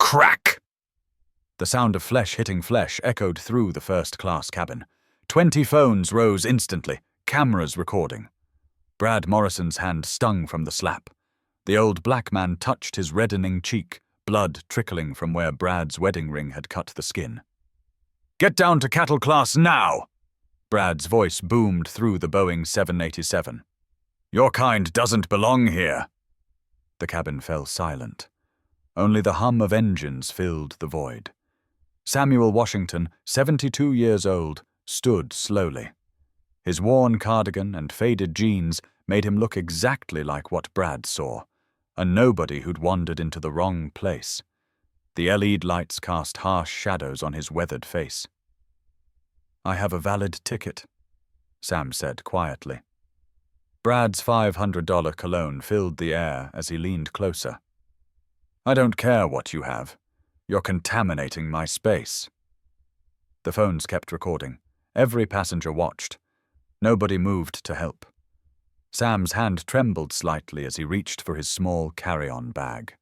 Crack! The sound of flesh hitting flesh echoed through the first-class cabin. 20 phones rose instantly, cameras recording. Brad Morrison's hand stung from the slap. The old black man touched his reddening cheek, blood trickling from where Brad's wedding ring had cut the skin. "Get down to cattle class now!" Brad's voice boomed through the Boeing 787. "Your kind doesn't belong here." The cabin fell silent. Only the hum of engines filled the void. Samuel Washington, 72 years old, stood slowly. His worn cardigan and faded jeans made him look exactly like what Brad saw, a nobody who'd wandered into the wrong place. The LED lights cast harsh shadows on his weathered face. "I have a valid ticket," Sam said quietly. Brad's $500 cologne filled the air as he leaned closer. "I don't care what you have. You're contaminating my space." The phones kept recording. Every passenger watched. Nobody moved to help. Sam's hand trembled slightly as he reached for his small carry-on bag.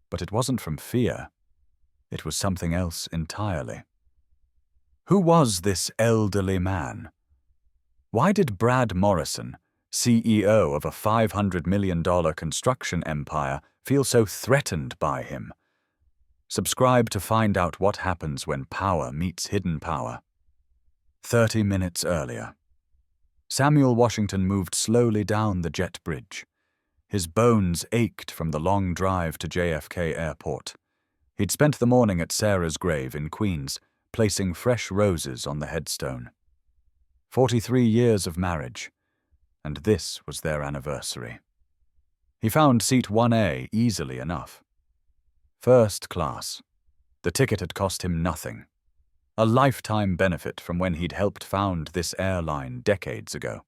But it wasn't from fear. It was something else entirely. Who was this elderly man? Why did Brad Morrison, CEO of a $500 million construction empire, feel so threatened by him? Subscribe to find out what happens when power meets hidden power. 30 minutes earlier. Samuel Washington moved slowly down the jet bridge. His bones ached from the long drive to JFK Airport. He'd spent the morning at Sarah's grave in Queens, placing fresh roses on the headstone. 43 years of marriage, and this was their anniversary. He found seat 1A easily enough. First class. The ticket had cost him nothing. A lifetime benefit from when he'd helped found this airline decades ago.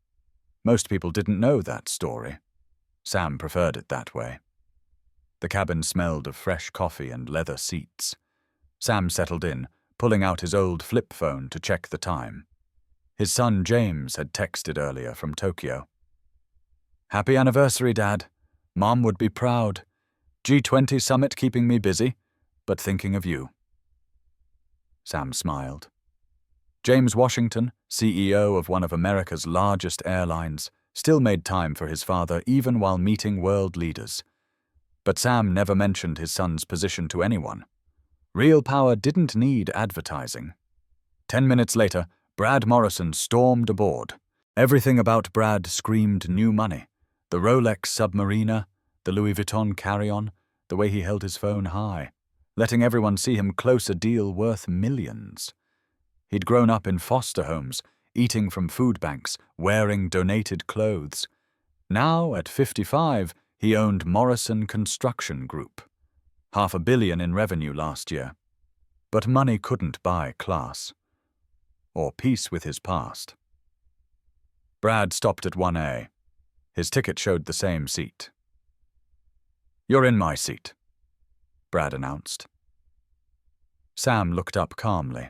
Most people didn't know that story. Sam preferred it that way. The cabin smelled of fresh coffee and leather seats. Sam settled in, pulling out his old flip phone to check the time. His son James had texted earlier from Tokyo. "Happy anniversary, Dad. Mom would be proud. G20 summit keeping me busy, but thinking of you." Sam smiled. James Washington, CEO of one of America's largest airlines, still made time for his father even while meeting world leaders. But Sam never mentioned his son's position to anyone. Real power didn't need advertising. 10 minutes later, Brad Morrison stormed aboard. Everything about Brad screamed new money. The Rolex Submariner, the Louis Vuitton carry-on, the way he held his phone high, letting everyone see him close a deal worth millions. He'd grown up in foster homes, eating from food banks, wearing donated clothes. Now, at 55, he owned Morrison Construction Group. $500 million in revenue last year. But money couldn't buy class. Or peace with his past. Brad stopped at 1A. His ticket showed the same seat. "You're in my seat," Brad announced. Sam looked up calmly.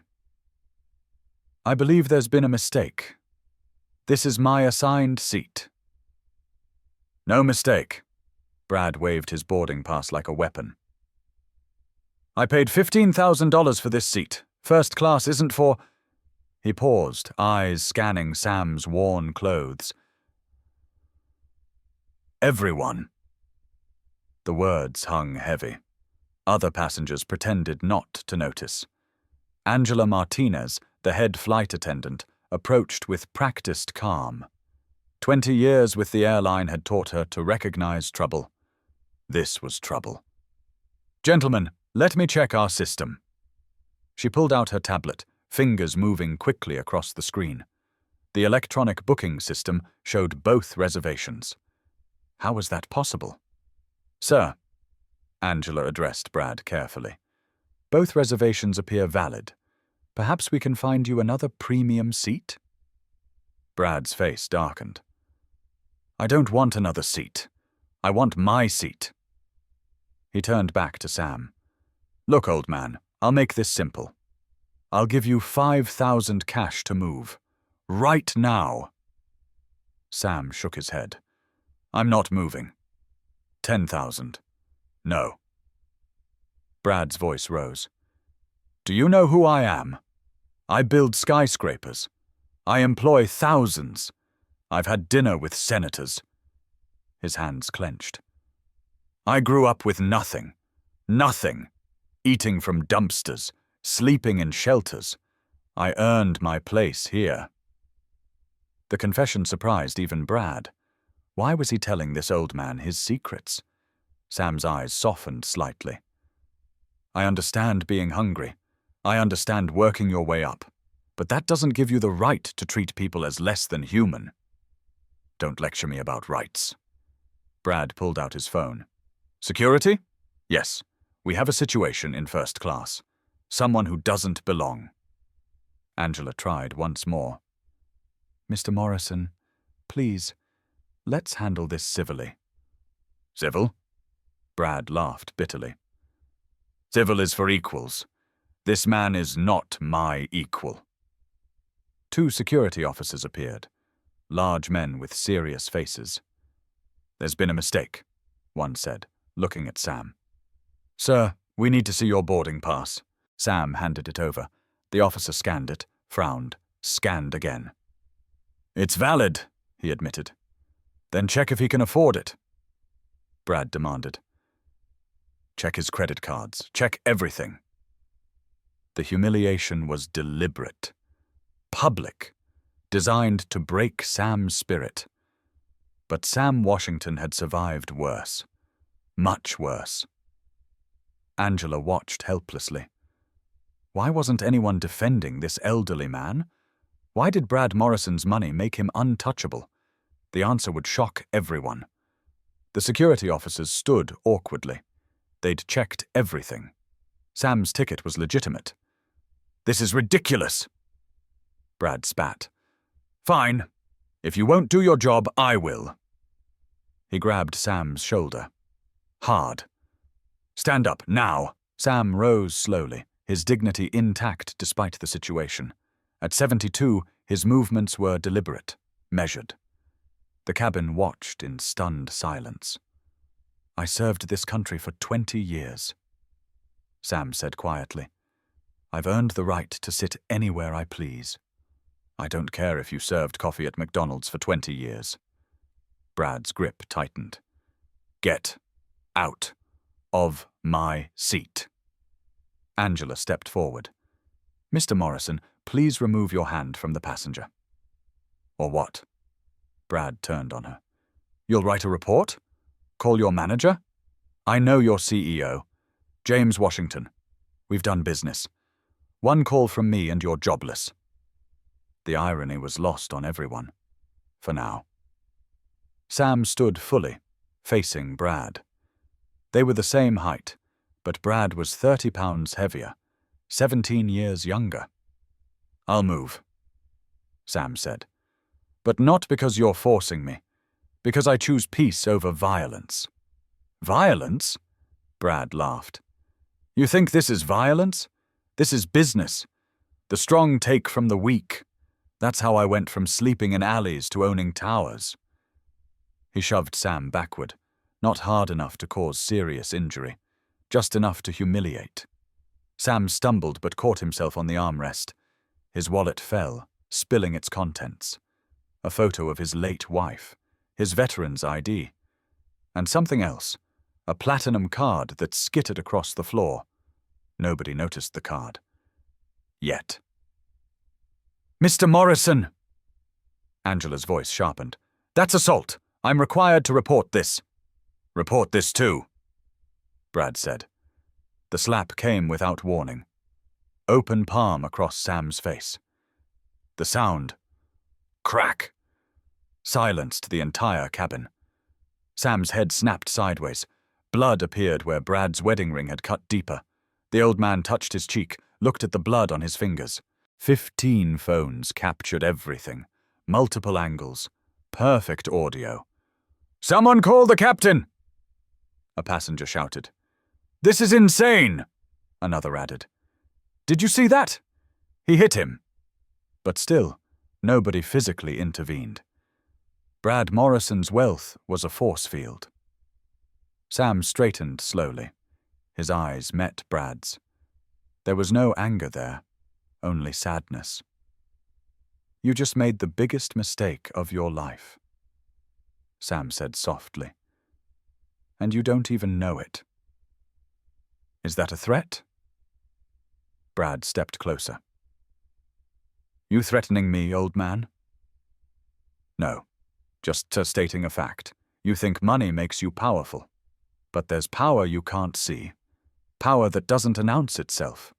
"I believe there's been a mistake. This is my assigned seat." "No mistake." Brad waved his boarding pass like a weapon. "I paid $15,000 for this seat. First class isn't for—" He paused, eyes scanning Sam's worn clothes. "Everyone." The words hung heavy. Other passengers pretended not to notice. Angela Martinez, the head flight attendant, approached with practiced calm. 20 years with the airline had taught her to recognize trouble. This was trouble. "Gentlemen, let me check our system." She pulled out her tablet, fingers moving quickly across the screen. The electronic booking system showed both reservations. How was that possible? "Sir," Angela addressed Brad carefully, "both reservations appear valid. Perhaps we can find you another premium seat?" Brad's face darkened. "I don't want another seat. I want my seat." He turned back to Sam. "Look, old man, I'll make this simple. I'll give you $5,000 cash to move. Right now." Sam shook his head. "I'm not moving." 10,000. "No." Brad's voice rose. Do you know who I am? I build skyscrapers. I employ thousands. I've had dinner with senators. His hands clenched. I grew up with nothing. Nothing. Eating from dumpsters, sleeping in shelters. I earned my place here. The confession surprised even Brad. Why was he telling this old man his secrets? Sam's eyes softened slightly. I understand being hungry. I understand working your way up. But that doesn't give you the right to treat people as less than human. Don't lecture me about rights. Brad pulled out his phone. Security? Yes, we have a situation in first class. Someone who doesn't belong. Angela tried once more. Mr. Morrison, please, let's handle this civilly. Civil? Brad laughed bitterly. Civil is for equals. This man is not my equal. 2 security officers appeared, large men with serious faces. There's been a mistake, one said, looking at Sam. Sir, we need to see your boarding pass. Sam handed it over. The officer scanned it, frowned, scanned again. It's valid, he admitted. Then check if he can afford it. Brad demanded. Check his credit cards. Check everything. The humiliation was deliberate. Public. Designed to break Sam's spirit. But Sam Washington had survived worse. Much worse. Angela watched helplessly. Why wasn't anyone defending this elderly man? Why did Brad Morrison's money make him untouchable? The answer would shock everyone. The security officers stood awkwardly. They'd checked everything. Sam's ticket was legitimate. This is ridiculous. Brad spat. Fine. If you won't do your job, I will. He grabbed Sam's shoulder. Hard. Stand up, now. Sam rose slowly, his dignity intact despite the situation. At 72, his movements were deliberate, measured. The cabin watched in stunned silence. I served this country for 20 years. Sam said quietly. I've earned the right to sit anywhere I please. I don't care if you served coffee at McDonald's for 20 years. Brad's grip tightened. Get out of my seat. Angela stepped forward. Mr. Morrison, please remove your hand from the passenger. Or what? Brad turned on her. You'll write a report? Call your manager? I know your CEO. James Washington. We've done business. 1 call from me and you're jobless. The irony was lost on everyone. For now. Sam stood fully, facing Brad. They were the same height, but Brad was 30 pounds heavier, 17 years younger. I'll move, Sam said. But not because you're forcing me, because I choose peace over violence. Violence? Brad laughed. You think this is violence? This is business. The strong take from the weak. That's how I went from sleeping in alleys to owning towers. He shoved Sam backward, not hard enough to cause serious injury, just enough to humiliate. Sam stumbled but caught himself on the armrest. His wallet fell, spilling its contents. A photo of his late wife, his veteran's ID, and something else, a platinum card that skittered across the floor. Nobody noticed the card. Yet. Mr. Morrison! Angela's voice sharpened. That's assault. I'm required to report this. Report this too, Brad said. The slap came without warning. Open palm across Sam's face. The sound. Crack. Silenced the entire cabin. Sam's head snapped sideways. Blood appeared where Brad's wedding ring had cut deeper. The old man touched his cheek, looked at the blood on his fingers. 15 phones captured everything. Multiple angles. Perfect audio. Someone call the captain! A passenger shouted. This is insane! Another added. Did you see that? He hit him. But still, nobody physically intervened. Brad Morrison's wealth was a force field. Sam straightened slowly. His eyes met Brad's. There was no anger there, only sadness. "You just made the biggest mistake of your life," Sam said softly. "And you don't even know it." "Is that a threat?" Brad stepped closer. "You threatening me, old man?" "No, just stating a fact. You think money makes you powerful. But there's power you can't see. Power that doesn't announce itself."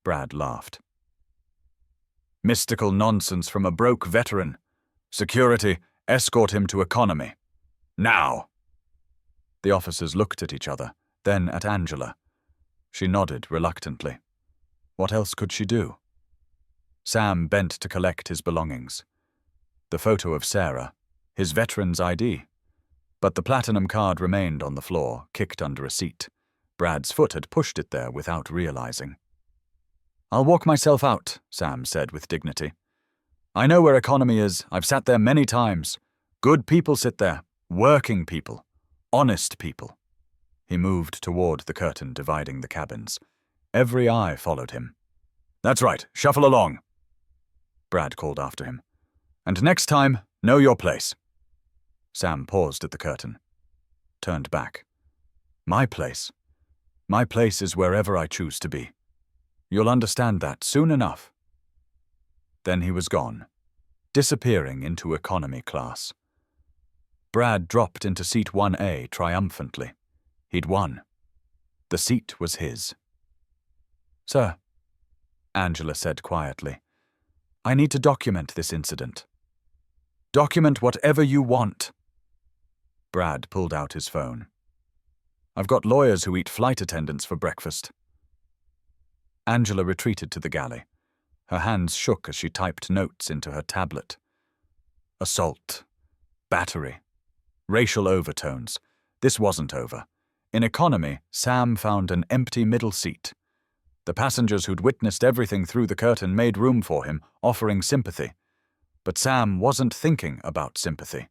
Brad laughed. "Mystical nonsense from a broke veteran. Security, escort him to economy. Now!" The officers looked at each other, then at Angela. She nodded reluctantly. What else could she do? Sam bent to collect his belongings. The photo of Sarah, his veteran's ID. But the platinum card remained on the floor, kicked under a seat. Brad's foot had pushed it there without realizing. "I'll walk myself out," Sam said with dignity. "I know where economy is. I've sat there many times. Good people sit there. Working people. Honest people." He moved toward the curtain dividing the cabins. Every eye followed him. "That's right. Shuffle along," Brad called after him. "And next time, know your place." Sam paused at the curtain, turned back. "My place? My place is wherever I choose to be. You'll understand that soon enough." Then he was gone, disappearing into economy class. Brad dropped into seat 1A triumphantly. He'd won. The seat was his. "Sir," Angela said quietly, "I need to document this incident." "Document whatever you want." Brad pulled out his phone. "I've got lawyers who eat flight attendants for breakfast." Angela retreated to the galley. Her hands shook as she typed notes into her tablet. Assault. Battery. Racial overtones. This wasn't over. In economy, Sam found an empty middle seat. The passengers who'd witnessed everything through the curtain made room for him, offering sympathy. But Sam wasn't thinking about sympathy.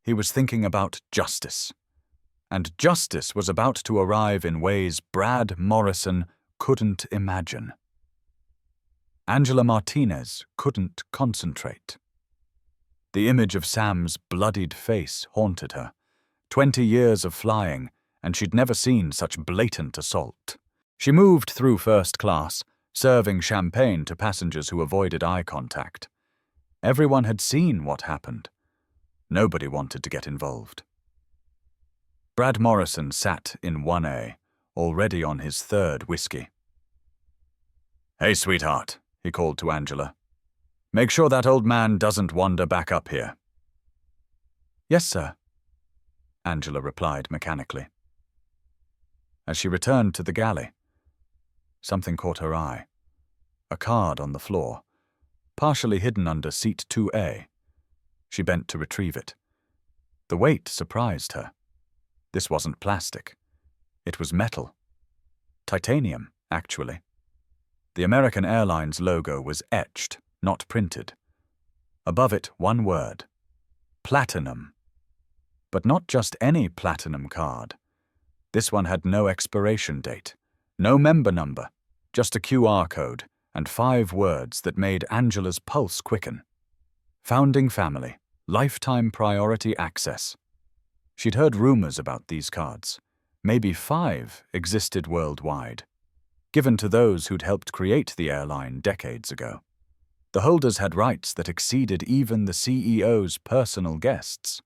He was thinking about justice. And justice was about to arrive in ways Brad Morrison couldn't imagine. Angela Martinez couldn't concentrate. The image of Sam's bloodied face haunted her. 20 years of flying, and she'd never seen such blatant assault. She moved through first class, serving champagne to passengers who avoided eye contact. Everyone had seen what happened. Nobody wanted to get involved. Brad Morrison sat in 1A, already on his third whiskey. "Hey, sweetheart," he called to Angela. "Make sure that old man doesn't wander back up here." "Yes, sir," Angela replied mechanically. As she returned to the galley, something caught her eye. A card on the floor, partially hidden under seat 2A. She bent to retrieve it. The weight surprised her. This wasn't plastic. It was metal. Titanium, actually. The American Airlines logo was etched, not printed. Above it, one word. Platinum. But not just any platinum card. This one had no expiration date, no member number, just a QR code and 5 words that made Angela's pulse quicken. Founding family, lifetime priority access. She'd heard rumors about these cards. Maybe 5 existed worldwide, given to those who'd helped create the airline decades ago. The holders had rights that exceeded even the CEO's personal guests.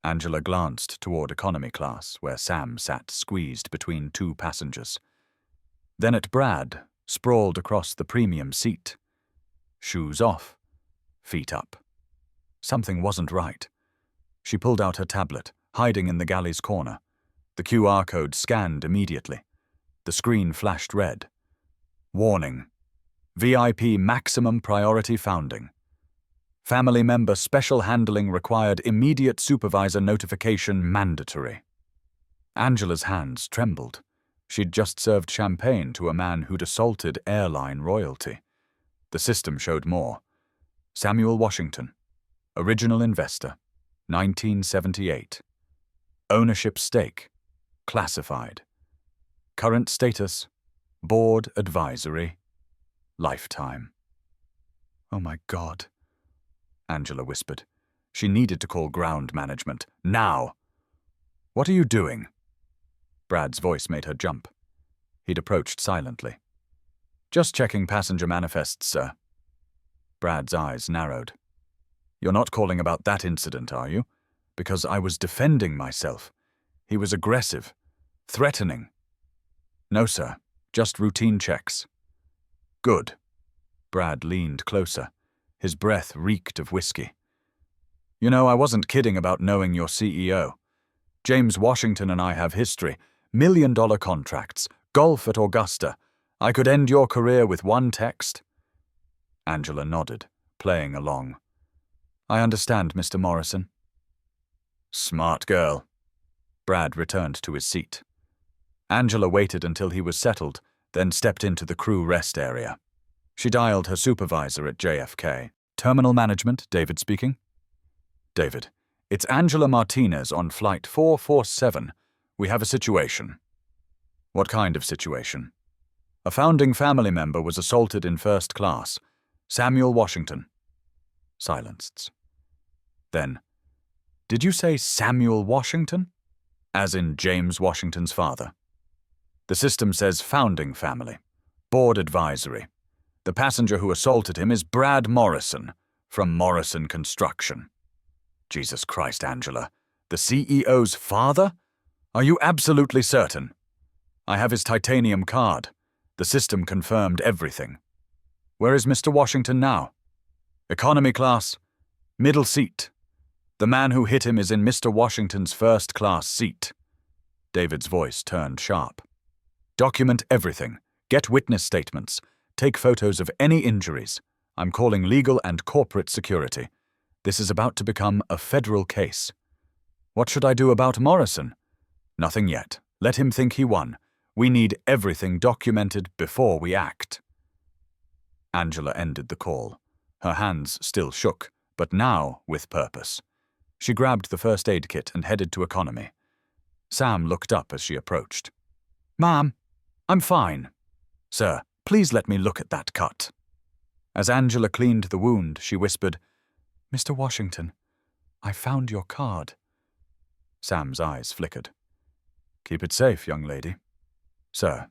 Angela glanced toward economy class, where Sam sat squeezed between 2 passengers. Then at Brad, sprawled across the premium seat. Shoes off, feet up. Something wasn't right. She pulled out her tablet, hiding in the galley's corner. The QR code scanned immediately. The screen flashed red. Warning. VIP maximum priority founding. Family member special handling required, immediate supervisor notification mandatory. Angela's hands trembled. She'd just served champagne to a man who'd assaulted airline royalty. The system showed more. Samuel Washington. Original investor. 1978. Ownership stake. classified. Current status, board advisory, lifetime. Oh my God, Angela whispered. She needed to call ground management, now. What are you doing? Brad's voice made her jump. He'd approached silently. Just checking passenger manifests, sir. Brad's eyes narrowed. You're not calling about that incident, are you? Because I was defending myself. He was aggressive, threatening. No, sir. Just routine checks. Good. Brad leaned closer. His breath reeked of whiskey. You know, I wasn't kidding about knowing your CEO. James Washington and I have history, million-dollar contracts, golf at Augusta. I could end your career with one text. Angela nodded, playing along. I understand, Mr. Morrison. Smart girl. Brad returned to his seat. Angela waited until he was settled, then stepped into the crew rest area. She dialed her supervisor at JFK. Terminal management, David speaking. David, it's Angela Martinez on flight 447. We have a situation. What kind of situation? A founding family member was assaulted in first class. Samuel Washington. Silenced. Then, did you say Samuel Washington? As in James Washington's father. The system says founding family. Board advisory. The passenger who assaulted him is Brad Morrison, from Morrison Construction. Jesus Christ, Angela. The CEO's father? Are you absolutely certain? I have his titanium card. The system confirmed everything. Where is Mr. Washington now? Economy class. Middle seat. The man who hit him is in Mr. Washington's first-class seat. David's voice turned sharp. Document everything. Get witness statements. Take photos of any injuries. I'm calling legal and corporate security. This is about to become a federal case. What should I do about Morrison? Nothing yet. Let him think he won. We need everything documented before we act. Angela ended the call. Her hands still shook, but now with purpose. She grabbed the first aid kit and headed to economy. Sam looked up as she approached. Ma'am, I'm fine. Sir, please let me look at that cut. As Angela cleaned the wound, she whispered, Mr. Washington, I found your card. Sam's eyes flickered. Keep it safe, young lady. Sir,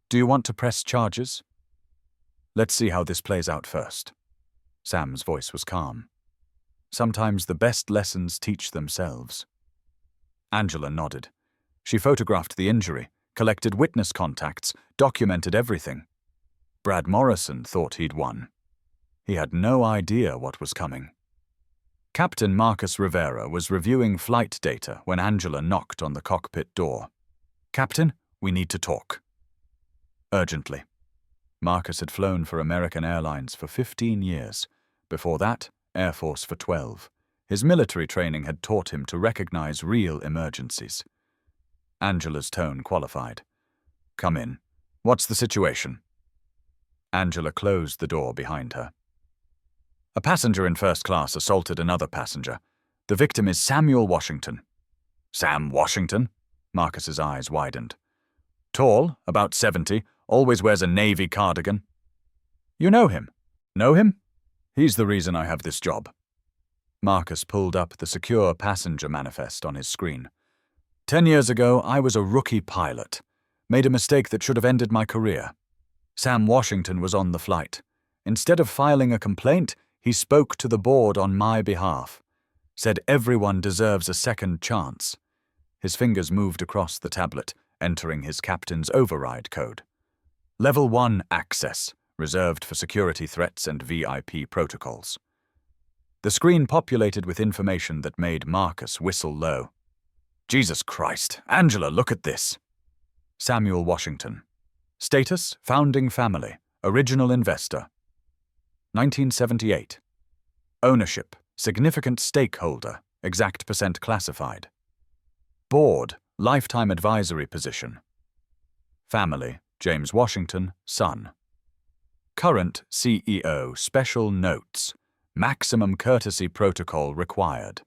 do you want to press charges? Let's see how this plays out first. Sam's voice was calm. Sometimes the best lessons teach themselves. Angela nodded. She photographed the injury, collected witness contacts, documented everything. Brad Morrison thought he'd won. He had no idea what was coming. Captain Marcus Rivera was reviewing flight data when Angela knocked on the cockpit door. Captain, we need to talk. Urgently. Marcus had flown for American Airlines for 15 years. Before that, Air Force for 12. His military training had taught him to recognize real emergencies. Angela's tone qualified. Come in. What's the situation? Angela closed the door behind her. A passenger in first class assaulted another passenger. The victim is Samuel Washington. Sam Washington? Marcus's eyes widened. Tall, about 70, always wears a navy cardigan. You know him? Know him? He's the reason I have this job. Marcus pulled up the secure passenger manifest on his screen. 10 years ago, I was a rookie pilot. Made a mistake that should have ended my career. Sam Washington was on the flight. Instead of filing a complaint, he spoke to the board on my behalf. Said everyone deserves a second chance. His fingers moved across the tablet, entering his captain's override code. Level 1 access, reserved for security threats and VIP protocols. The screen populated with information that made Marcus whistle low. Jesus Christ, Angela, look at this. Samuel Washington. Status, founding family, original investor. 1978. Ownership, significant stakeholder, exact percent classified. Board, lifetime advisory position. Family, James Washington, son. Current CEO, special notes, maximum courtesy protocol required.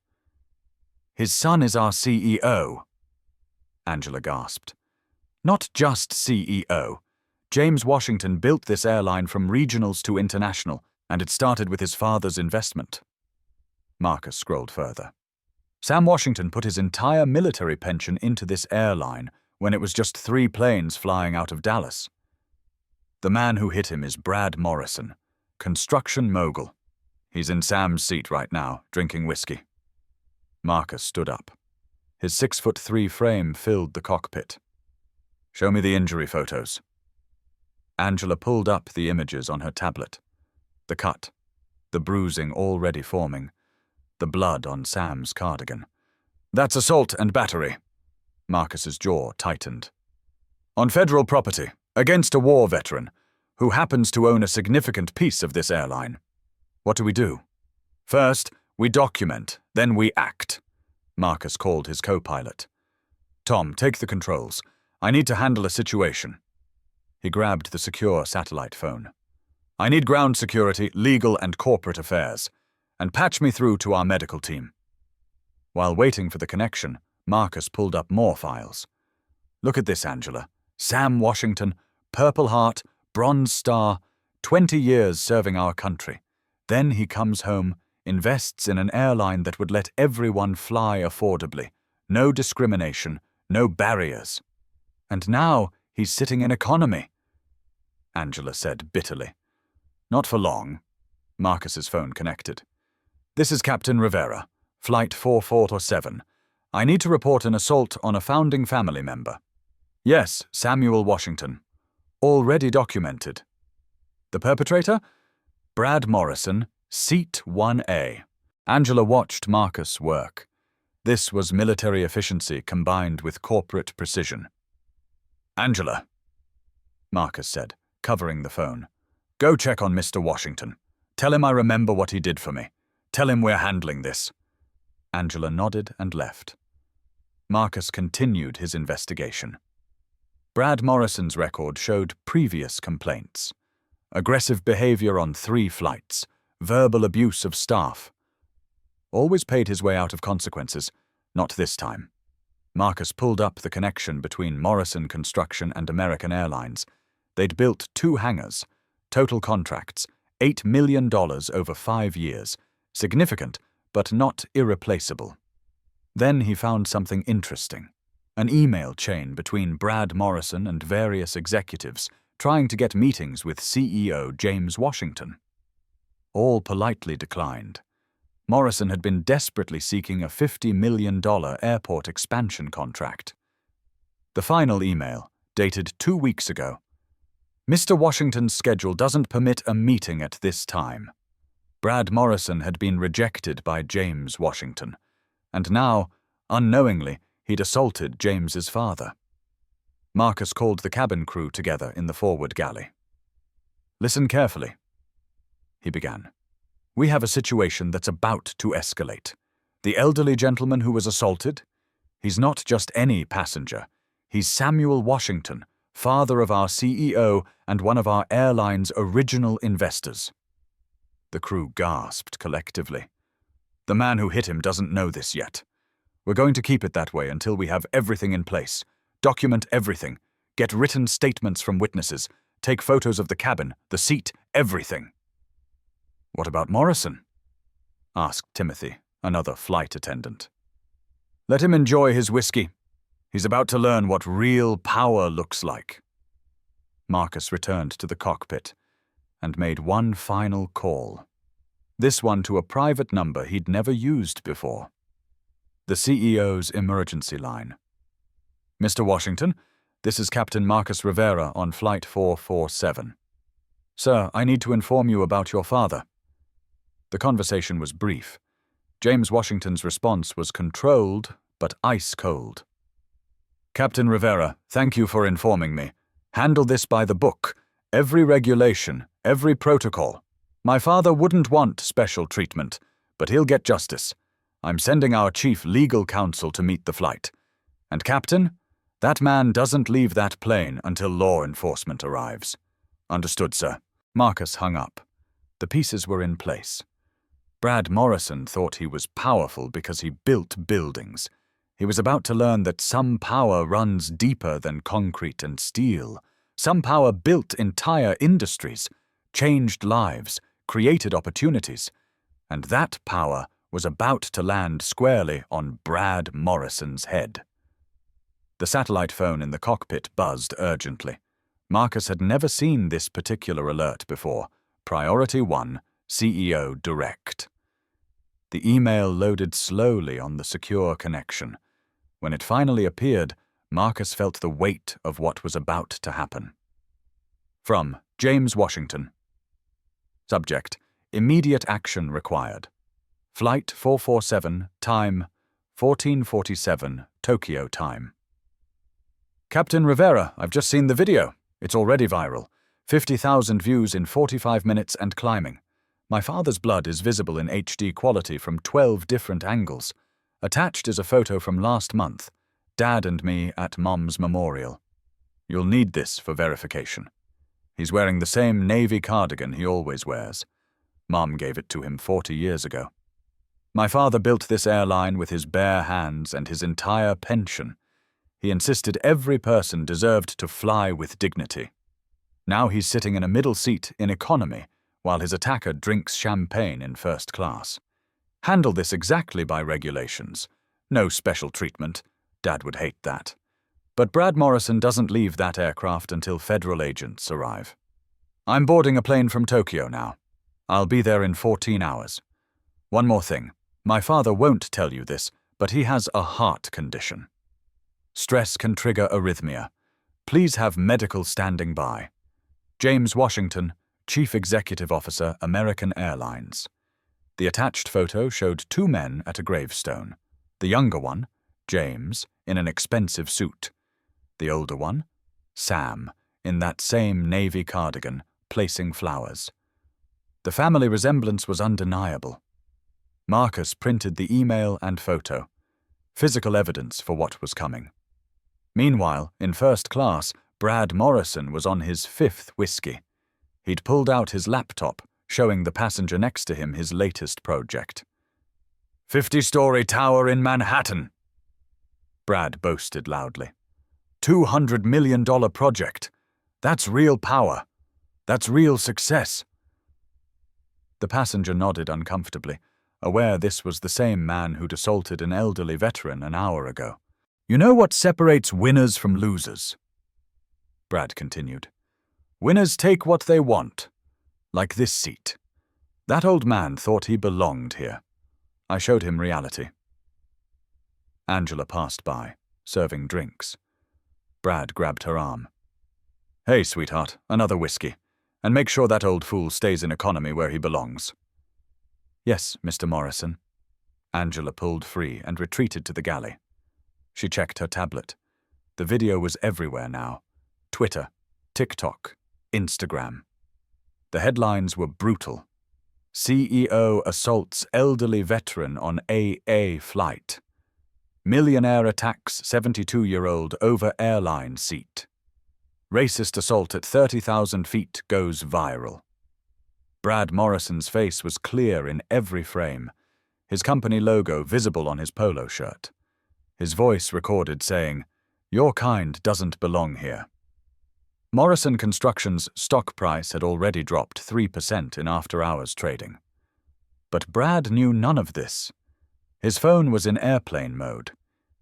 His son is our CEO. Angela gasped. Not just CEO. James Washington built this airline from regionals to international, and it started with his father's investment. Marcus scrolled further. Sam Washington put his entire military pension into this airline when it was just 3 planes flying out of Dallas. The man who hit him is Brad Morrison, construction mogul. He's in Sam's seat right now, drinking whiskey. Marcus stood up. His 6'3" frame filled the cockpit. Show me the injury photos. Angela pulled up the images on her tablet. The cut, the bruising already forming, the blood on Sam's cardigan. That's assault and battery. Marcus's jaw tightened. On federal property, against a war veteran, who happens to own a significant piece of this airline. What do we do? First, we document, then we act. Marcus called his co-pilot. Tom, take the controls. I need to handle a situation. He grabbed the secure satellite phone. I need ground security, legal and corporate affairs, and patch me through to our medical team. While waiting for the connection, Marcus pulled up more files. Look at this, Angela. Sam Washington, Purple Heart, Bronze Star, 20 years serving our country. Then he comes home, invests in an airline that would let everyone fly affordably. No discrimination, no barriers. And now he's sitting in economy. Angela said bitterly. Not for long. Marcus's phone connected. This is Captain Rivera, Flight 447. I need to report an assault on a founding family member. Yes, Samuel Washington. Already documented. The perpetrator? Brad Morrison, Seat 1A. Angela watched Marcus work. This was military efficiency combined with corporate precision. Angela, Marcus said, covering the phone. Go check on Mr. Washington. Tell him I remember what he did for me. Tell him we're handling this. Angela nodded and left. Marcus continued his investigation. Brad Morrison's record showed previous complaints. Aggressive behavior on 3 flights, verbal abuse of staff. Always paid his way out of consequences, not this time. Marcus pulled up the connection between Morrison Construction and American Airlines. They'd built 2 hangars, total contracts, $8 million over 5 years. Significant, but not irreplaceable. Then he found something interesting. An email chain between Brad Morrison and various executives trying to get meetings with CEO James Washington. All politely declined. Morrison had been desperately seeking a $50 million airport expansion contract. The final email, dated 2 weeks ago. Mr. Washington's schedule doesn't permit a meeting at this time. Brad Morrison had been rejected by James Washington, and now, unknowingly, he'd assaulted James's father. Marcus called the cabin crew together in the forward galley. Listen carefully, he began. We have a situation that's about to escalate. The elderly gentleman who was assaulted? He's not just any passenger. He's Samuel Washington, father of our CEO and one of our airline's original investors. The crew gasped collectively. The man who hit him doesn't know this yet. We're going to keep it that way until we have everything in place. Document everything. Get written statements from witnesses. Take photos of the cabin, the seat, everything. What about Morrison? Asked Timothy, another flight attendant. Let him enjoy his whiskey. He's about to learn what real power looks like. Marcus returned to the cockpit and made one final call. This one to a private number he'd never used before. The CEO's emergency line. Mr. Washington, this is Captain Marcus Rivera on Flight 447. Sir, I need to inform you about your father. The conversation was brief. James Washington's response was controlled, but ice-cold. Captain Rivera, thank you for informing me. Handle this by the book. Every regulation, every protocol. My father wouldn't want special treatment, but he'll get justice. I'm sending our chief legal counsel to meet the flight. And Captain, that man doesn't leave that plane until law enforcement arrives. Understood, sir. Marcus hung up. The pieces were in place. Brad Morrison thought he was powerful because he built buildings. He was about to learn that some power runs deeper than concrete and steel. Some power built entire industries, changed lives, created opportunities, and that power was about to land squarely on Brad Morrison's head. The satellite phone in the cockpit buzzed urgently. Marcus had never seen this particular alert before. Priority 1, CEO Direct. The email loaded slowly on the secure connection. When it finally appeared, Marcus felt the weight of what was about to happen. From James Washington. Subject: Immediate action required. Flight 447, time 14:47, Tokyo time. Captain Rivera, I've just seen the video. It's already viral. 50,000 views in 45 minutes and climbing. My father's blood is visible in HD quality from 12 different angles. Attached is a photo from last month. Dad and me at Mom's memorial. You'll need this for verification. He's wearing the same navy cardigan he always wears. Mom gave it to him 40 years ago. My father built this airline with his bare hands and his entire pension. He insisted every person deserved to fly with dignity. Now he's sitting in a middle seat in economy, while his attacker drinks champagne in first class. Handle this exactly by regulations. No special treatment. Dad would hate that. But Brad Morrison doesn't leave that aircraft until federal agents arrive. I'm boarding a plane from Tokyo now. I'll be there in 14 hours. One more thing. My father won't tell you this, but he has a heart condition. Stress can trigger arrhythmia. Please have medical standing by. James Washington, Chief Executive Officer, American Airlines. The attached photo showed 2 men at a gravestone. The younger one, James, in an expensive suit. The older one, Sam, in that same navy cardigan, placing flowers. The family resemblance was undeniable. Marcus printed the email and photo, physical evidence for what was coming. Meanwhile, in first class, Brad Morrison was on his 5th whiskey. He'd pulled out his laptop, showing the passenger next to him his latest project. 50-story tower in Manhattan, Brad boasted loudly. $200 million project. That's real power. That's real success. The passenger nodded uncomfortably, aware this was the same man who'd assaulted an elderly veteran an hour ago. You know what separates winners from losers? Brad continued. Winners take what they want, like this seat. That old man thought he belonged here. I showed him reality. Angela passed by, serving drinks. Brad grabbed her arm. Hey, sweetheart, another whiskey. And make sure that old fool stays in economy where he belongs. Yes, Mr. Morrison. Angela pulled free and retreated to the galley. She checked her tablet. The video was everywhere now. Twitter, TikTok, Instagram. The headlines were brutal. CEO assaults elderly veteran on AA flight. Millionaire attacks 72-year-old over airline seat. Racist assault at 30,000 feet goes viral. Brad Morrison's face was clear in every frame, his company logo visible on his polo shirt. His voice recorded saying, "Your kind doesn't belong here." Morrison Construction's stock price had already dropped 3% in after-hours trading. But Brad knew none of this. His phone was in airplane mode.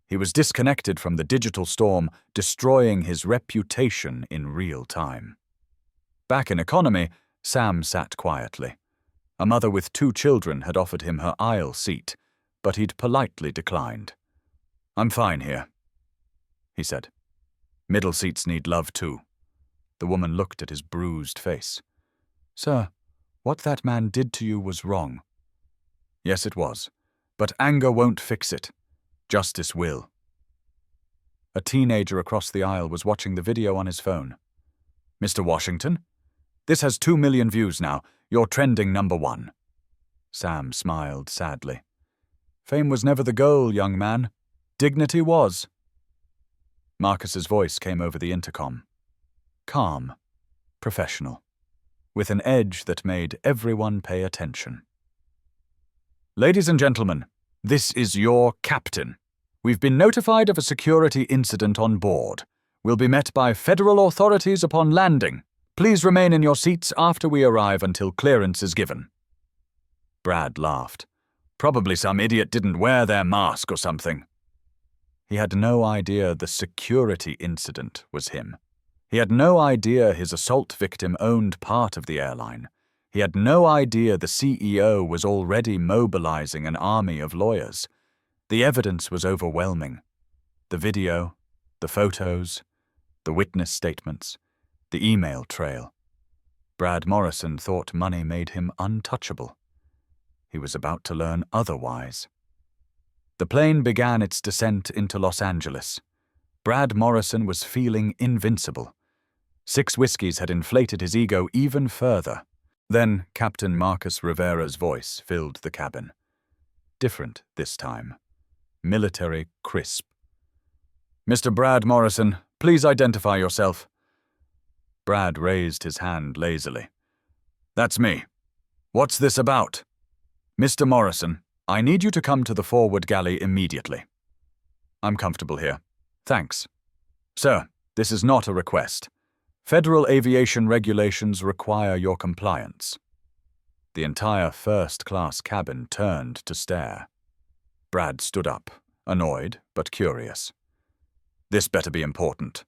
He was disconnected from the digital storm, destroying his reputation in real time. Back in economy, Sam sat quietly. A mother with 2 children had offered him her aisle seat, but he'd politely declined. I'm fine here, he said. Middle seats need love too. The woman looked at his bruised face. Sir, what that man did to you was wrong. Yes, it was. But anger won't fix it. Justice will. A teenager across the aisle was watching the video on his phone. Mr. Washington? This has 2 million views now. You're trending #1. Sam smiled sadly. Fame was never the goal, young man. Dignity was. Marcus's voice came over the intercom. Calm, professional, with an edge that made everyone pay attention. Ladies and gentlemen, this is your captain. We've been notified of a security incident on board. We'll be met by federal authorities upon landing. Please remain in your seats after we arrive until clearance is given." Brad laughed. Probably some idiot didn't wear their mask or something. He had no idea the security incident was him. He had no idea his assault victim owned part of the airline. He had no idea the CEO was already mobilizing an army of lawyers. The evidence was overwhelming. The video, the photos, the witness statements, the email trail. Brad Morrison thought money made him untouchable. He was about to learn otherwise. The plane began its descent into Los Angeles. Brad Morrison was feeling invincible. 6 whiskeys had inflated his ego even further. Then Captain Marcus Rivera's voice filled the cabin. Different this time. Military crisp. "Mr. Brad Morrison, please identify yourself." Brad raised his hand lazily. "That's me. What's this about?" "Mr. Morrison, I need you to come to the forward galley immediately." "I'm comfortable here. Thanks." "Sir, this is not a request. Federal aviation regulations require your compliance." The entire first-class cabin turned to stare. Brad stood up, annoyed but curious. "This better be important."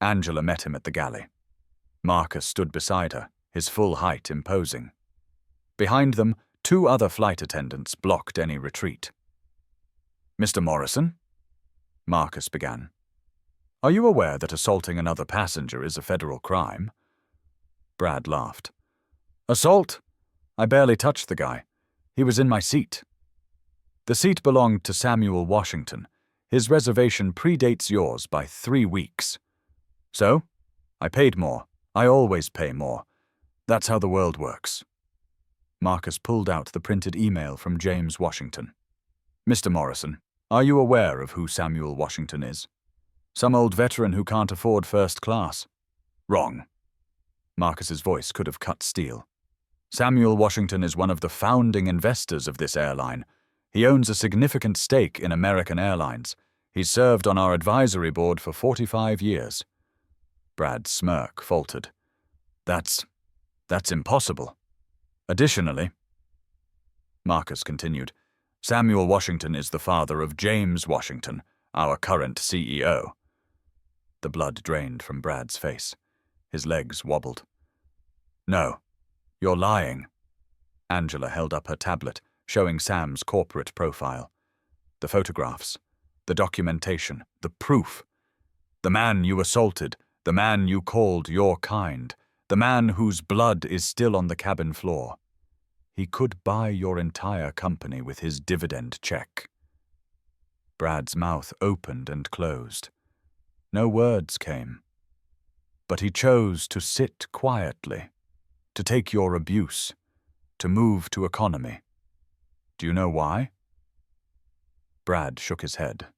Angela met him at the galley. Marcus stood beside her, his full height imposing. Behind them, 2 other flight attendants blocked any retreat. "Mr. Morrison?" Marcus began. "Are you aware that assaulting another passenger is a federal crime?" Brad laughed. "Assault? I barely touched the guy. He was in my seat." "The seat belonged to Samuel Washington. His reservation predates yours by 3 weeks. So, I paid more. I always pay more. That's how the world works." Marcus pulled out the printed email from James Washington. "Mr. Morrison, are you aware of who Samuel Washington is? Some old veteran who can't afford first class?" "Wrong." Marcus's voice could have cut steel. "Samuel Washington is one of the founding investors of this airline. He owns a significant stake in American Airlines. He's served on our advisory board for 45 years. Brad's smirk faltered. That's impossible. Additionally," Marcus continued, "Samuel Washington is the father of James Washington, our current CEO." The blood drained from Brad's face. His legs wobbled. "No, you're lying." Angela held up her tablet, showing Sam's corporate profile. The photographs, the documentation, the proof. The man you assaulted, the man you called your kind, the man whose blood is still on the cabin floor. He could buy your entire company with his dividend check. Brad's mouth opened and closed. No words came. But he chose to sit quietly, to take your abuse, to move to economy. Do you know why? Brad shook his head.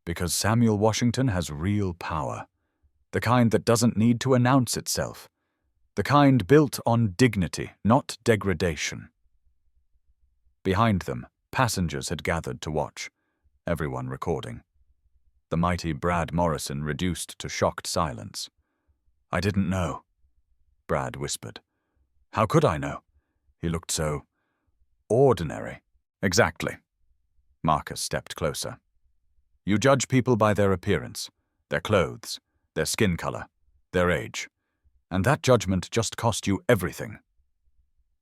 Because Samuel Washington has real power, the kind that doesn't need to announce itself, the kind built on dignity, not degradation. Behind them, passengers had gathered to watch, everyone recording. The mighty Brad Morrison reduced to shocked silence. "I didn't know," Brad whispered. "How could I know? He looked so ordinary." "Exactly." Marcus stepped closer. "You judge people by their appearance, their clothes, their skin color, their age. And that judgment just cost you everything."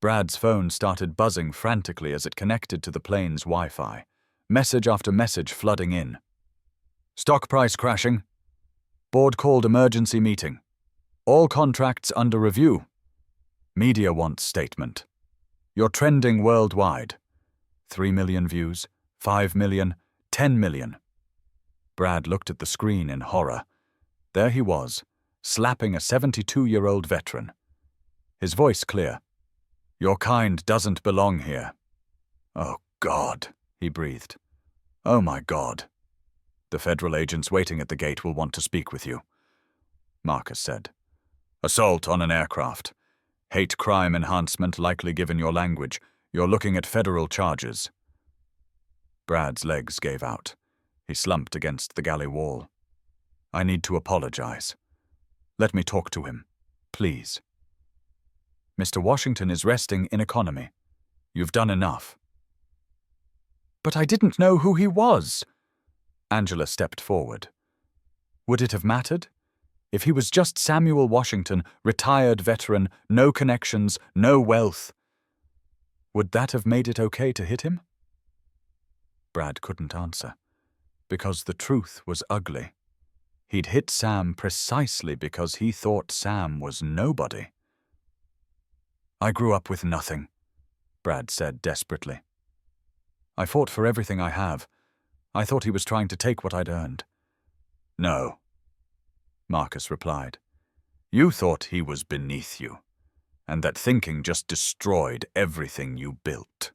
Brad's phone started buzzing frantically as it connected to the plane's Wi-Fi, message after message flooding in. "Stock price crashing. Board called emergency meeting. All contracts under review. Media wants statement. You're trending worldwide. 3 million views, 5 million, 10 million. Brad looked at the screen in horror. There he was, slapping a 72-year-old veteran. His voice clear. "Your kind doesn't belong here." "Oh, God," he breathed. "Oh, my God." "The federal agents waiting at the gate will want to speak with you," Marcus said. "Assault on an aircraft. Hate crime enhancement likely given your language. You're looking at federal charges." Brad's legs gave out. He slumped against the galley wall. I need to apologize. Let me talk to him, please. Mr. Washington is resting in economy. You've done enough. But I didn't know who he was. Angela stepped forward. Would it have mattered? If he was just Samuel Washington, retired veteran, no connections, no wealth, would that have made it okay to hit him? Brad couldn't answer, because the truth was ugly. He'd hit Sam precisely because he thought Sam was nobody. I grew up with nothing, Brad said desperately. I fought for everything I have. I thought he was trying to take what I'd earned. No, Marcus replied. You thought he was beneath you, and that thinking just destroyed everything you built.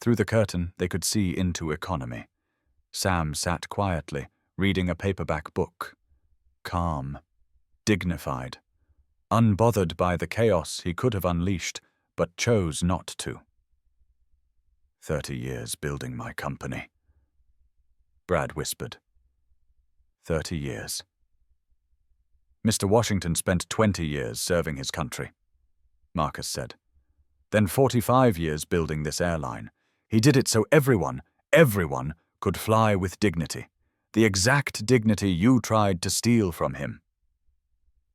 Through the curtain, they could see into economy. Sam sat quietly, reading a paperback book. Calm, dignified, unbothered by the chaos he could have unleashed, but chose not to. 30 years building my company, Brad whispered. 30 years. Mr. Washington spent 20 years serving his country, Marcus said. Then 45 years building this airline. He did it so everyone could fly with dignity. The exact dignity you tried to steal from him.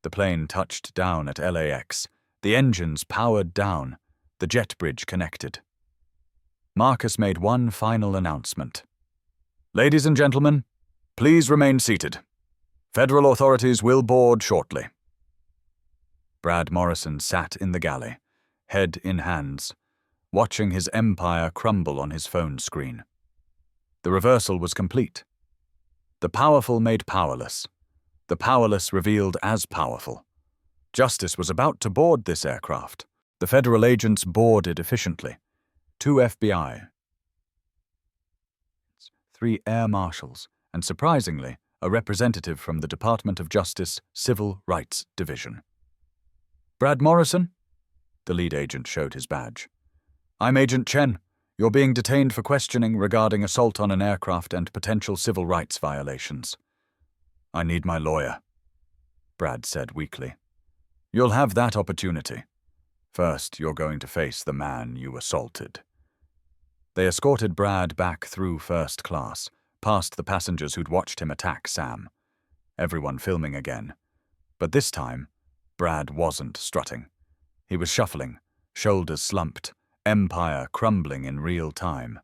The plane touched down at LAX. The engines powered down. The jet bridge connected. Marcus made one final announcement. Ladies and gentlemen, please remain seated. Federal authorities will board shortly. Brad Morrison sat in the galley, head in hands, watching his empire crumble on his phone screen. The reversal was complete. The powerful made powerless. The powerless revealed as powerful. Justice was about to board this aircraft. The federal agents boarded efficiently. 2 FBI, 3 air marshals, and surprisingly, a representative from the Department of Justice Civil Rights Division. Brad Morrison? The lead agent showed his badge. I'm Agent Chen. You're being detained for questioning regarding assault on an aircraft and potential civil rights violations. I need my lawyer, Brad said weakly. You'll have that opportunity. First, you're going to face the man you assaulted. They escorted Brad back through first class, past the passengers who'd watched him attack Sam. Everyone filming again. But this time, Brad wasn't strutting. He was shuffling, shoulders slumped, empire crumbling in real time.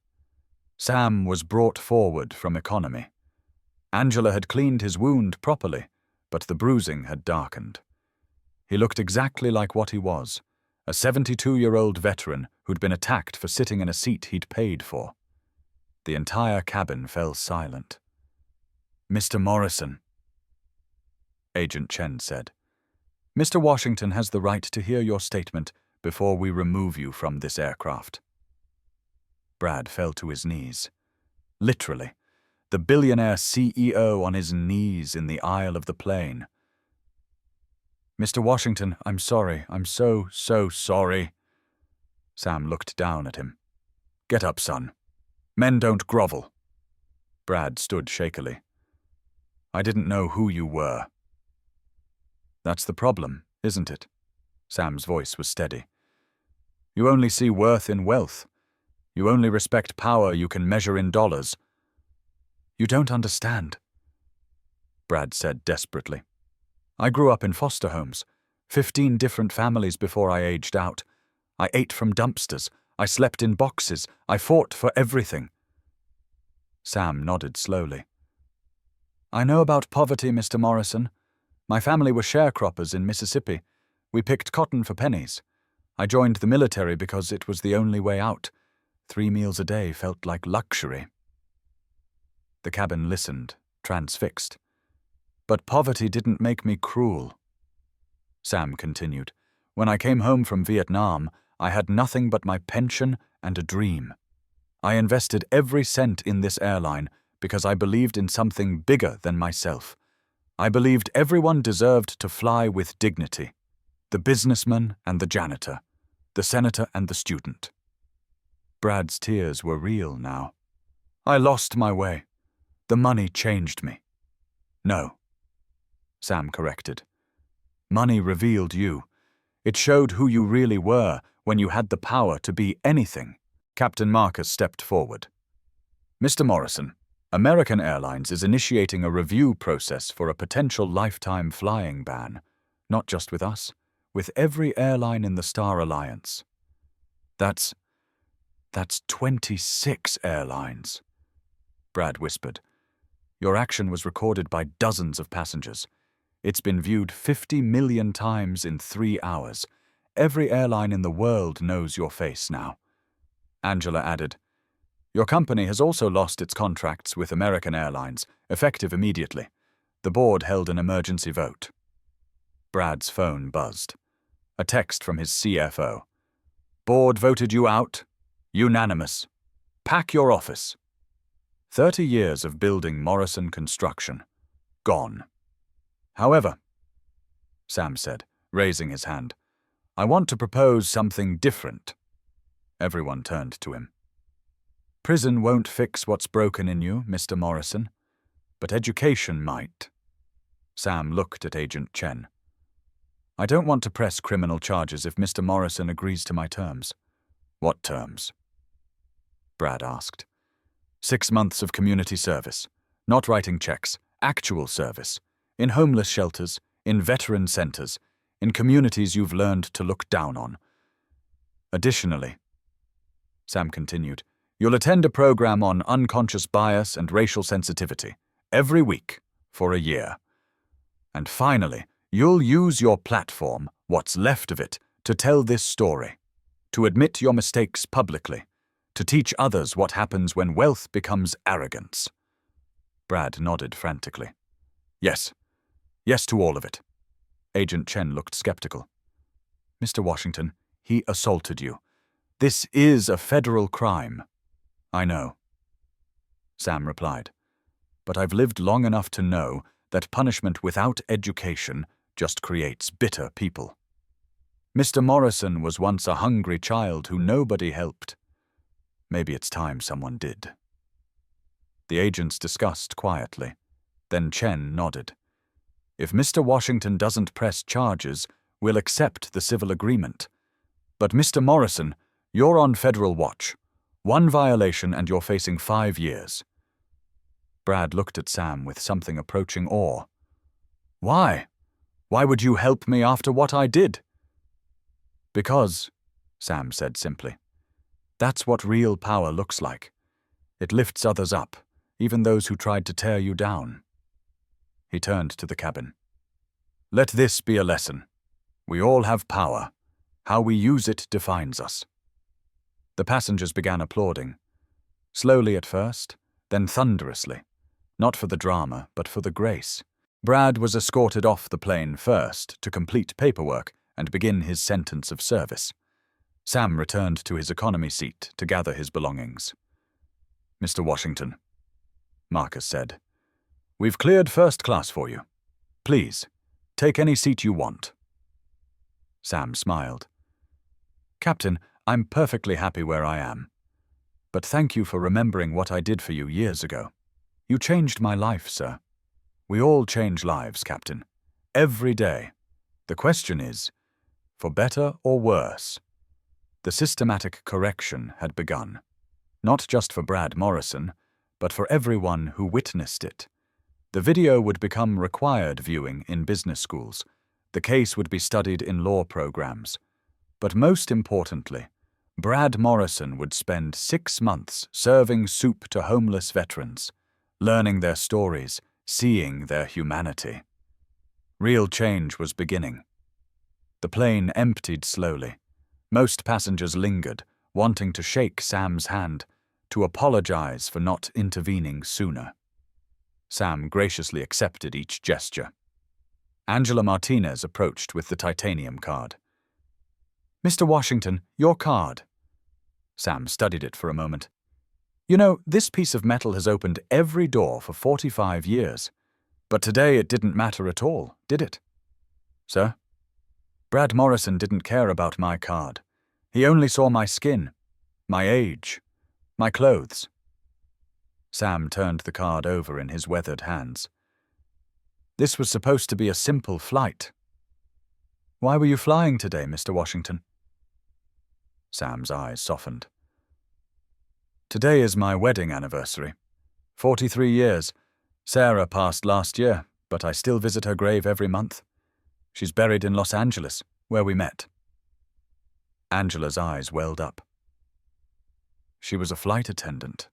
Sam was brought forward from economy. Angela had cleaned his wound properly, but the bruising had darkened. He looked exactly like what he was, a 72-year-old veteran who'd been attacked for sitting in a seat he'd paid for. The entire cabin fell silent. Mr. Morrison, Agent Chen said. Mr. Washington has the right to hear your statement before we remove you from this aircraft. Brad fell to his knees. Literally, the billionaire CEO on his knees in the aisle of the plane. Mr. Washington, I'm sorry. I'm so sorry. Sam looked down at him. Get up, son. Men don't grovel. Brad stood shakily. I didn't know who you were. That's the problem, isn't it? Sam's voice was steady. You only see worth in wealth. You only respect power you can measure in dollars. You don't understand, Brad said desperately. I grew up in foster homes, 15 different families before I aged out. I ate from dumpsters. I slept in boxes. I fought for everything. Sam nodded slowly. I know about poverty, Mr. Morrison. My family were sharecroppers in Mississippi. We picked cotton for pennies. I joined the military because it was the only way out. 3 meals a day felt like luxury. The cabin listened, transfixed. But poverty didn't make me cruel. Sam continued. When I came home from Vietnam, I had nothing but my pension and a dream. I invested every cent in this airline because I believed in something bigger than myself. I believed everyone deserved to fly with dignity. The businessman and the janitor, the senator and the student. Brad's tears were real now. I lost my way. The money changed me. No, Sam corrected. Money revealed you. It showed who you really were when you had the power to be anything. Captain Marcus stepped forward. Mr. Morrison, American Airlines is initiating a review process for a potential lifetime flying ban, not just with us, with every airline in the Star Alliance. That's 26 airlines, Brad whispered. Your action was recorded by dozens of passengers. It's been viewed 50 million times in 3 hours. Every airline in the world knows your face now. Angela added, Your company has also lost its contracts with American Airlines, effective immediately. The board held an emergency vote. Brad's phone buzzed. A text from his CFO. Board voted you out. Unanimous. Pack your office. 30 years of building Morrison Construction. Gone. However, Sam said, raising his hand, I want to propose something different. Everyone turned to him. Prison won't fix what's broken in you, Mr. Morrison, but education might. Sam looked at Agent Chen. I don't want to press criminal charges if Mr. Morrison agrees to my terms. What terms? Brad asked. 6 months of community service, not writing checks, actual service, in homeless shelters, in veteran centers, in communities you've learned to look down on. Additionally, Sam continued, you'll attend a program on unconscious bias and racial sensitivity every week for a year. And finally, you'll use your platform, what's left of it, to tell this story, to admit your mistakes publicly, to teach others what happens when wealth becomes arrogance. Brad nodded frantically. Yes. Yes to all of it. Agent Chen looked skeptical. Mr. Washington, he assaulted you. This is a federal crime. I know, Sam replied. But I've lived long enough to know that punishment without education just creates bitter people. Mr. Morrison was once a hungry child who nobody helped. Maybe it's time someone did. The agents discussed quietly. Then Chen nodded. If Mr. Washington doesn't press charges, we'll accept the civil agreement. But Mr. Morrison, you're on federal watch. 1 violation and you're facing 5 years. Brad looked at Sam with something approaching awe. Why? Why would you help me after what I did? Because, Sam said simply, that's what real power looks like. It lifts others up, even those who tried to tear you down. He turned to the cabin. Let this be a lesson. We all have power. How we use it defines us. The passengers began applauding. Slowly at first, then thunderously. Not for the drama, but for the grace. Brad was escorted off the plane first to complete paperwork and begin his sentence of service. Sam returned to his economy seat to gather his belongings. Mr. Washington, Marcus said, we've cleared first class for you. Please, take any seat you want. Sam smiled. Captain, I'm perfectly happy where I am. But thank you for remembering what I did for you years ago. You changed my life, sir. We all change lives, Captain. Every day. The question is, for better or worse? The systematic correction had begun. Not just for Brad Morrison, but for everyone who witnessed it. The video would become required viewing in business schools. The case would be studied in law programs. But most importantly, Brad Morrison would spend 6 months serving soup to homeless veterans, learning their stories, seeing their humanity. Real change was beginning. The plane emptied slowly. Most passengers lingered, wanting to shake Sam's hand, to apologize for not intervening sooner. Sam graciously accepted each gesture. Angela Martinez approached with the titanium card. Mr. Washington, your card. Sam studied it for a moment. You know, this piece of metal has opened every door for 45 years. But today it didn't matter at all, did it? Sir? Brad Morrison didn't care about my card. He only saw my skin, my age, my clothes. Sam turned the card over in his weathered hands. This was supposed to be a simple flight. Why were you flying today, Mr. Washington? Sam's eyes softened. Today is my wedding anniversary. 43 years. Sarah passed last year, but I still visit her grave every month. She's buried in Los Angeles, where we met. Angela's eyes welled up. She was a flight attendant.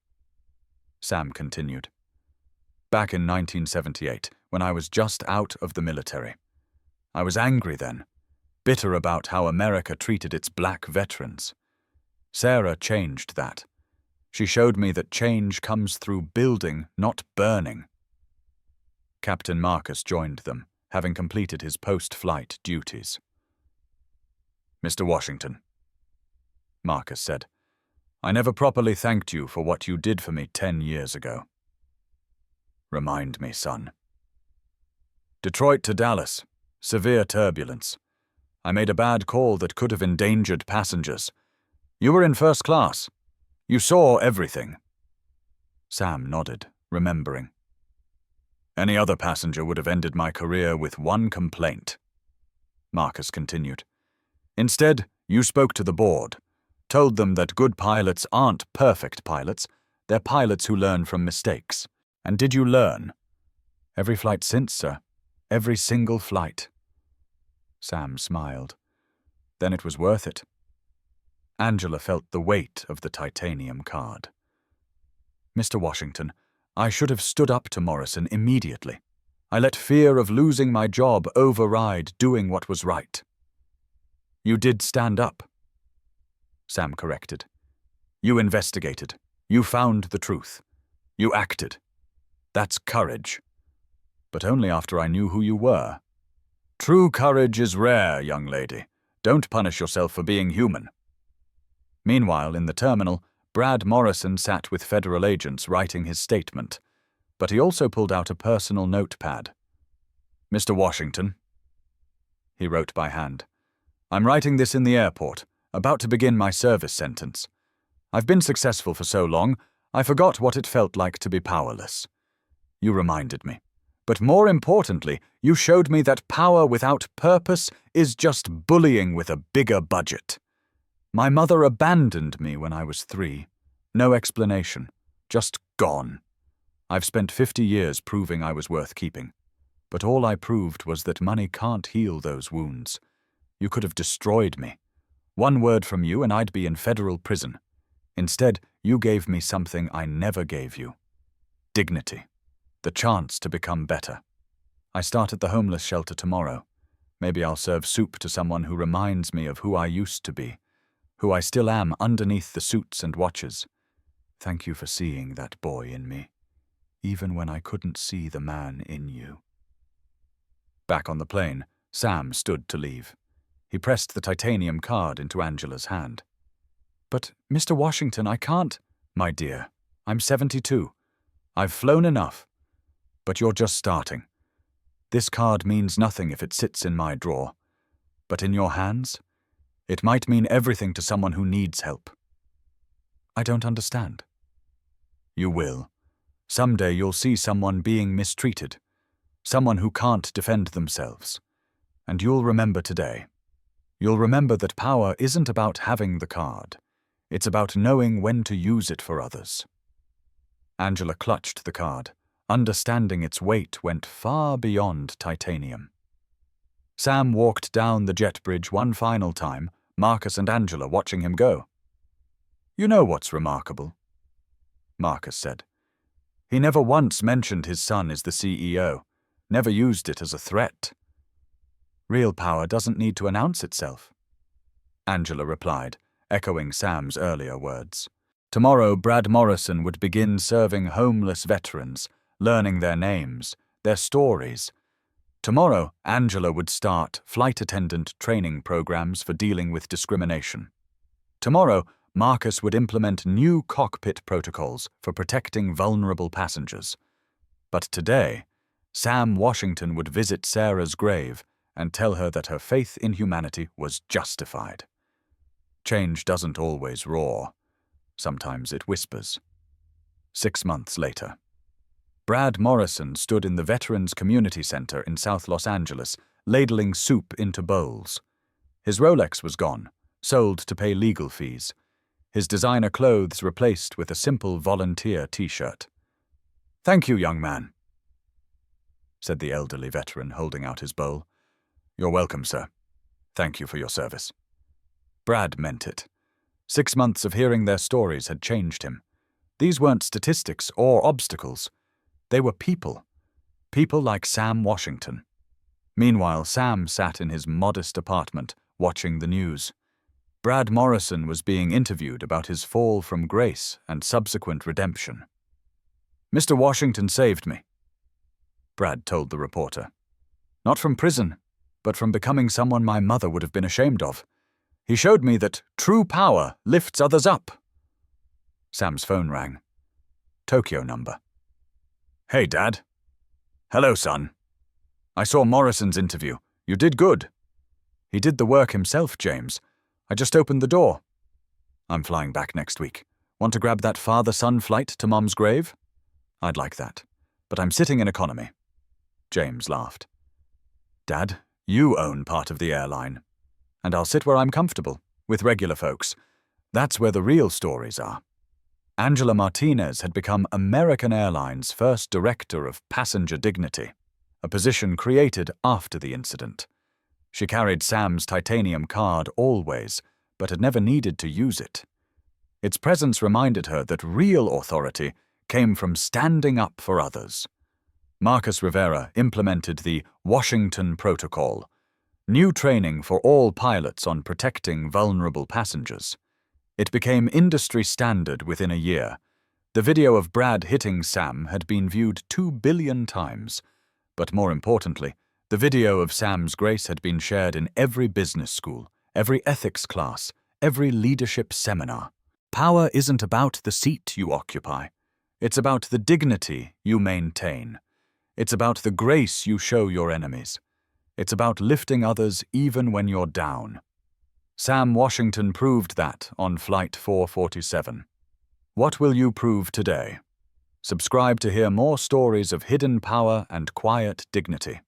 Sam continued. Back in 1978, when I was just out of the military. I was angry then, bitter about how America treated its black veterans. Sarah changed that. She showed me that change comes through building, not burning. Captain Marcus joined them, having completed his post-flight duties. Mr. Washington, Marcus said, I never properly thanked you for what you did for me 10 years ago. Remind me, son. Detroit to Dallas. Severe turbulence. I made a bad call that could have endangered passengers. You were in first class. You saw everything. Sam nodded, remembering. Any other passenger would have ended my career with one complaint. Marcus continued. Instead, you spoke to the board, told them that good pilots aren't perfect pilots, they're pilots who learn from mistakes. And did you learn? Every flight since, sir. Every single flight. Sam smiled. Then it was worth it. Angela felt the weight of the titanium card. Mr. Washington, I should have stood up to Morrison immediately. I let fear of losing my job override doing what was right. You did stand up. Sam corrected. You investigated. You found the truth. You acted. That's courage. But only after I knew who you were. True courage is rare, young lady. Don't punish yourself for being human. Meanwhile, in the terminal, Brad Morrison sat with federal agents writing his statement, but he also pulled out a personal notepad. Mr. Washington, he wrote by hand, I'm writing this in the airport, about to begin my service sentence. I've been successful for so long, I forgot what it felt like to be powerless. You reminded me. But more importantly, you showed me that power without purpose is just bullying with a bigger budget. My mother abandoned me when I was 3. No explanation. Just gone. I've spent 50 years proving I was worth keeping. But all I proved was that money can't heal those wounds. You could have destroyed me. One word from you and I'd be in federal prison. Instead, you gave me something I never gave you. Dignity. The chance to become better. I start at the homeless shelter tomorrow. Maybe I'll serve soup to someone who reminds me of who I used to be, who I still am underneath the suits and watches. Thank you for seeing that boy in me, even when I couldn't see the man in you. Back on the plane, Sam stood to leave. He pressed the titanium card into Angela's hand. But, Mr. Washington, I can't. My dear, I'm 72. I've flown enough. But you're just starting. This card means nothing if it sits in my drawer. But in your hands, it might mean everything to someone who needs help. I don't understand. You will. Someday you'll see someone being mistreated, someone who can't defend themselves. And you'll remember today. You'll remember that power isn't about having the card. It's about knowing when to use it for others. Angela clutched the card. Understanding its weight went far beyond titanium. Sam walked down the jet bridge one final time, Marcus and Angela watching him go. You know what's remarkable? Marcus said. He never once mentioned his son is the CEO, never used it as a threat. Real power doesn't need to announce itself. Angela replied, echoing Sam's earlier words. Tomorrow Brad Morrison would begin serving homeless veterans, learning their names, their stories. Tomorrow, Angela would start flight attendant training programs for dealing with discrimination. Tomorrow, Marcus would implement new cockpit protocols for protecting vulnerable passengers. But today, Sam Washington would visit Sarah's grave and tell her that her faith in humanity was justified. Change doesn't always roar. Sometimes it whispers. 6 months later. Brad Morrison stood in the Veterans Community Center in South Los Angeles, ladling soup into bowls. His Rolex was gone, sold to pay legal fees. His designer clothes replaced with a simple volunteer t-shirt. "Thank you, young man," said the elderly veteran, holding out his bowl. "You're welcome, sir. Thank you for your service." Brad meant it. 6 months of hearing their stories had changed him. These weren't statistics or obstacles. They were people. People like Sam Washington. Meanwhile, Sam sat in his modest apartment, watching the news. Brad Morrison was being interviewed about his fall from grace and subsequent redemption. "Mr. Washington saved me," Brad told the reporter. "Not from prison, but from becoming someone my mother would have been ashamed of. He showed me that true power lifts others up." Sam's phone rang. Tokyo number. "Hey, Dad." "Hello, son. I saw Morrison's interview. You did good." "He did the work himself, James. I just opened the door." "I'm flying back next week. Want to grab that father-son flight to Mom's grave?" "I'd like that, but I'm sitting in economy." James laughed. "Dad, you own part of the airline, and I'll sit where I'm comfortable, with regular folks. That's where the real stories are." Angela Martinez had become American Airlines' first director of passenger dignity, a position created after the incident. She carried Sam's titanium card always, but had never needed to use it. Its presence reminded her that real authority came from standing up for others. Marcus Rivera implemented the Washington Protocol, new training for all pilots on protecting vulnerable passengers. It became industry standard within a year. The video of Brad hitting Sam had been viewed 2 billion times. But more importantly, the video of Sam's grace had been shared in every business school, every ethics class, every leadership seminar. Power isn't about the seat you occupy. It's about the dignity you maintain. It's about the grace you show your enemies. It's about lifting others even when you're down. Sam Washington proved that on Flight 447. What will you prove today? Subscribe to hear more stories of hidden power and quiet dignity.